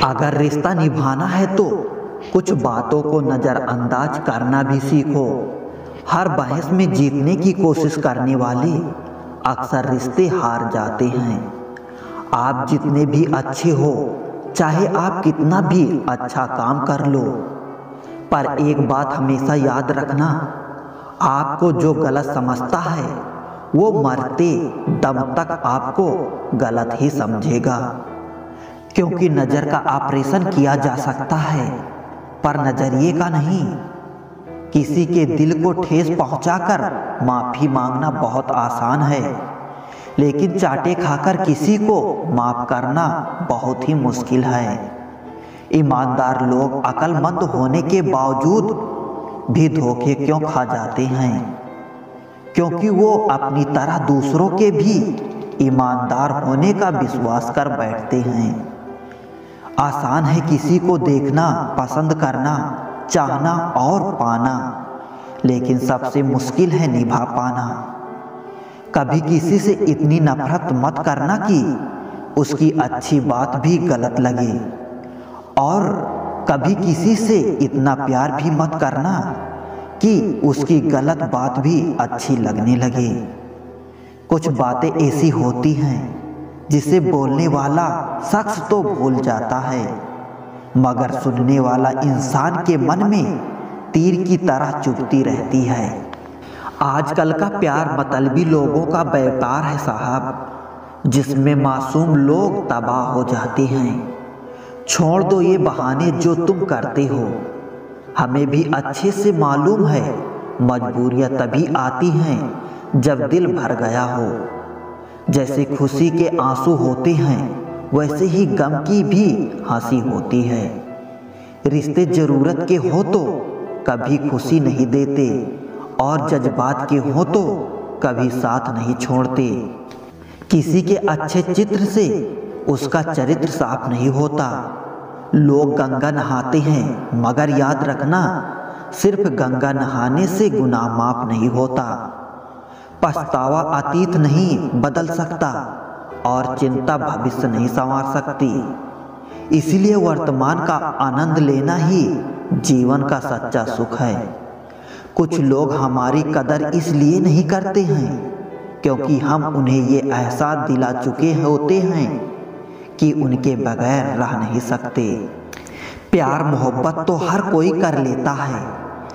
अगर रिश्ता निभाना है तो कुछ बातों को नज़रअंदाज करना भी सीखो। हर बहस में जीतने की कोशिश करने वाले अक्सर रिश्ते हार जाते हैं। आप जितने भी अच्छे हो, चाहे आप कितना भी अच्छा काम कर लो, पर एक बात हमेशा याद रखना, आपको जो गलत समझता है वो मरते दम तक आपको गलत ही समझेगा। क्योंकि नज़र का ऑपरेशन किया जा सकता है पर नज़रिए का नहीं। किसी के दिल को ठेस पहुंचाकर माफ़ी मांगना बहुत आसान है, लेकिन चाटे खाकर किसी को माफ़ करना बहुत ही मुश्किल है। ईमानदार लोग अक्लमंद होने के बावजूद भी धोखे क्यों खा जाते हैं? क्योंकि वो अपनी तरह दूसरों के भी ईमानदार होने का विश्वास कर बैठते हैं। आसान है किसी को देखना, पसंद करना, चाहना और पाना, लेकिन सबसे मुश्किल है निभा पाना। कभी किसी से इतनी नफरत मत करना कि उसकी अच्छी बात भी गलत लगे, और कभी किसी से इतना प्यार भी मत करना कि उसकी गलत बात भी अच्छी लगने लगे। कुछ बातें ऐसी होती हैं जिसे बोलने वाला शख्स तो भूल जाता है, मगर सुनने वाला इंसान के मन में तीर की तरह चुभती रहती है। आजकल का प्यार मतलबी लोगों का व्यापार है साहब, जिसमें मासूम लोग तबाह हो जाते हैं। छोड़ दो ये बहाने जो तुम करते हो, हमें भी अच्छे से मालूम है मजबूरियां तभी आती हैं जब दिल भर गया हो। जैसे खुशी के आंसू होते हैं वैसे ही गम की भी हंसी होती है। रिश्ते जरूरत के हो तो कभी खुशी नहीं देते, और जज्बात के हो तो कभी साथ नहीं छोड़ते। किसी के अच्छे चित्र से उसका चरित्र साफ नहीं होता। लोग गंगा नहाते हैं, मगर याद रखना, सिर्फ गंगा नहाने से गुनाह माफ नहीं होता। पछतावा अतीत नहीं बदल सकता और चिंता भविष्य नहीं संवार सकती। इसलिए वर्तमान का आनंद लेना ही जीवन का सच्चा सुख है। कुछ लोग हमारी कदर इसलिए नहीं करते हैं क्योंकि हम उन्हें ये एहसास दिला चुके होते हैं कि उनके बगैर रह नहीं सकते। प्यार मोहब्बत तो हर कोई कर लेता है,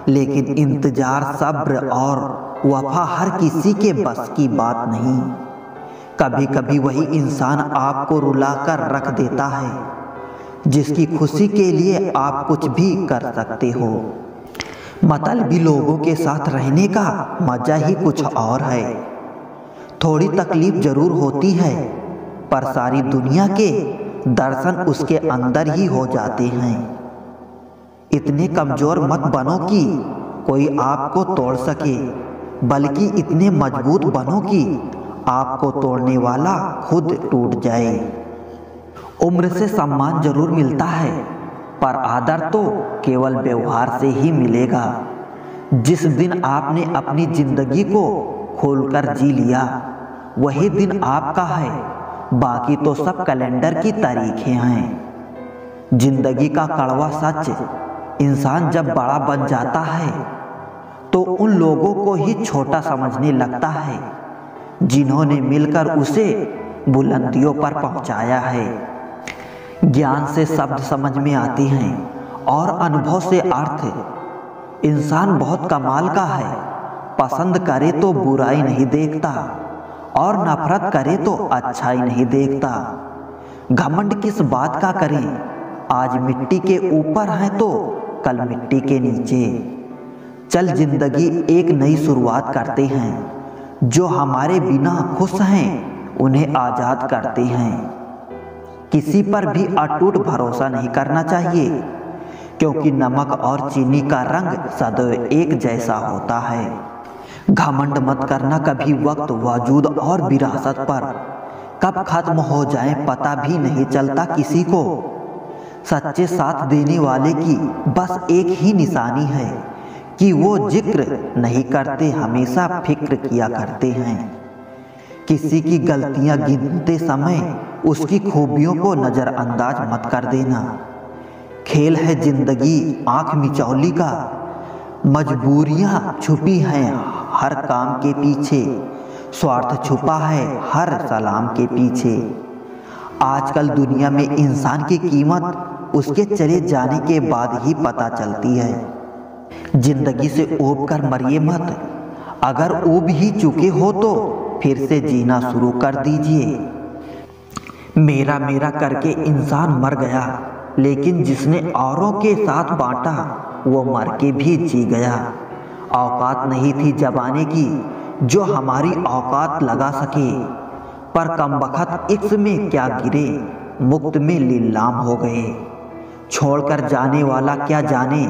लेकिन इंतजार, सब्र और वफा हर किसी के बस की बात नहीं। कभी कभी वही इंसान आपको रुलाकर रख देता है जिसकी खुशी के लिए आप कुछ भी कर सकते हो। मतलबी लोगों के साथ रहने का मजा ही कुछ और है। थोड़ी तकलीफ जरूर होती है, पर सारी दुनिया के दर्शन उसके अंदर ही हो जाते हैं। इतने कमजोर मत बनो कि कोई आपको तोड़ सके, बल्कि इतने मजबूत बनो कि आपको तोड़ने वाला खुद टूट जाए। उम्र से सम्मान जरूर मिलता है, पर आदर तो केवल व्यवहार से ही मिलेगा। जिस दिन आपने अपनी जिंदगी को खोलकर जी लिया, वही दिन आपका है, बाकी तो सब कैलेंडर की तारीखें हैं। जिंदगी का कड़वा सच, इंसान जब बड़ा बन जाता है तो उन लोगों को ही छोटा समझने लगता है जिन्होंने मिलकर उसे बुलंदियों पर पहुंचाया है। ज्ञान से शब्द समझ में आते हैं और अनुभव से अर्थ। इंसान बहुत कमाल का है, पसंद करे तो बुराई नहीं देखता और नफरत करे तो अच्छाई नहीं देखता। घमंड किस बात का करें, आज मिट्टी के ऊपर हैं तो कल मिट्टी के नीचे। चल जिंदगी एक नई शुरुआत करते हैं, जो हमारे बिना खुश हैं उन्हें आज़ाद करते हैं। किसी पर भी अटूट भरोसा नहीं करना चाहिए, क्योंकि नमक और चीनी का रंग सदैव एक जैसा होता है। घमंड मत करना कभी, वक्त, वजूद और विरासत पर कब खत्म हो जाए पता भी नहीं चलता किसी को। सच्चे साथ देने वाले की बस एक ही निशानी है कि वो जिक्र नहीं करते, हमेशा फिक्र किया करते हैं। किसी की गलतियां गिनते समय उसकी खूबियों को नज़रअंदाज मत कर देना। खेल है जिंदगी आंख मिचौली का, मजबूरियां छुपी हैं हर काम के पीछे, स्वार्थ छुपा है हर सलाम के पीछे। आजकल दुनिया में इंसान की कीमत उसके चले जाने के बाद ही पता चलती है। जिंदगी से ऊब कर मरिए मत, अगर ऊब ही चुके हो तो फिर से जीना शुरू कर दीजिए। मेरा मेरा करके इंसान मर गया, लेकिन जिसने औरों के साथ बांटा वो मर के भी जी गया। औकात नहीं थी जबाने की जो हमारी औकात लगा सके, पर कमबख्त इश्क में क्या गिरे मुफ्त में लीलाम हो गए। छोड़कर जाने वाला क्या जाने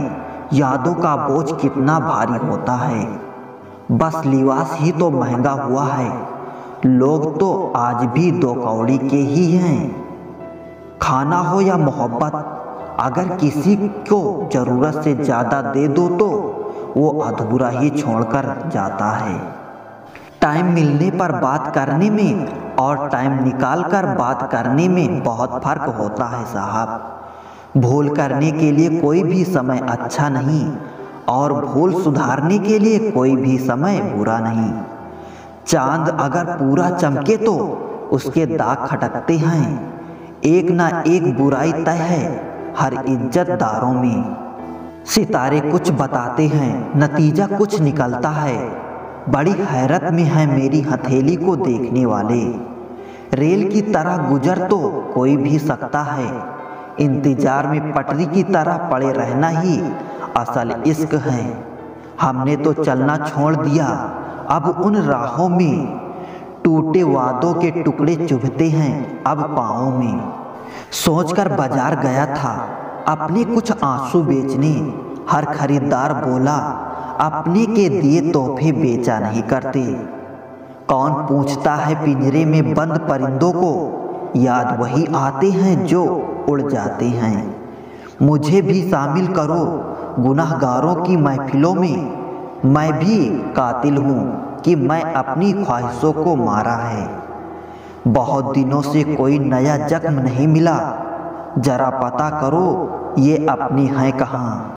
यादों का बोझ कितना भारी होता है। बस लिबास ही तो महंगा हुआ है, लोग तो आज भी दो कौड़ी के ही हैं। खाना हो या मोहब्बत, अगर किसी को ज़रूरत से ज़्यादा दे दो तो वो अधूरा ही छोड़कर जाता है। टाइम मिलने पर बात करने में और टाइम निकाल कर बात करने में बहुत फ़र्क होता है साहब। भूल करने के लिए कोई भी समय अच्छा नहीं और भूल सुधारने के लिए कोई भी समय बुरा नहीं। चांद अगर पूरा चमके तो उसके दाग खटकते हैं, एक ना एक बुराई तय है हर इज्जतदारों में। सितारे कुछ बताते हैं नतीजा कुछ निकलता है, बड़ी हैरत में है मेरी हथेली को देखने वाले। रेल की तरह गुजर तो कोई भी सकता है, इंतजार में पटरी की तरह पड़े रहना ही असल इश्क है। हमने तो चलना छोड़ दिया, अब उन राहों में टूटे वादों के टुकड़े चुभते हैं अब पाँवों में। सोचकर बाजार गया था अपने कुछ आंसू बेचने, हर खरीदार बोला अपने के दिए तोहफे बेचा नहीं करते। कौन पूछता है पिंजरे में बंद परिंदों को, याद वही आते हैं जो उड़ जाते हैं। मुझे भी शामिल करो गुनाहगारों की महफिलों में, मैं भी कातिल हूँ कि मैं अपनी ख्वाहिशों को मारा है। बहुत दिनों से कोई नया जख्म नहीं मिला, जरा पता करो ये अपनी है कहाँ।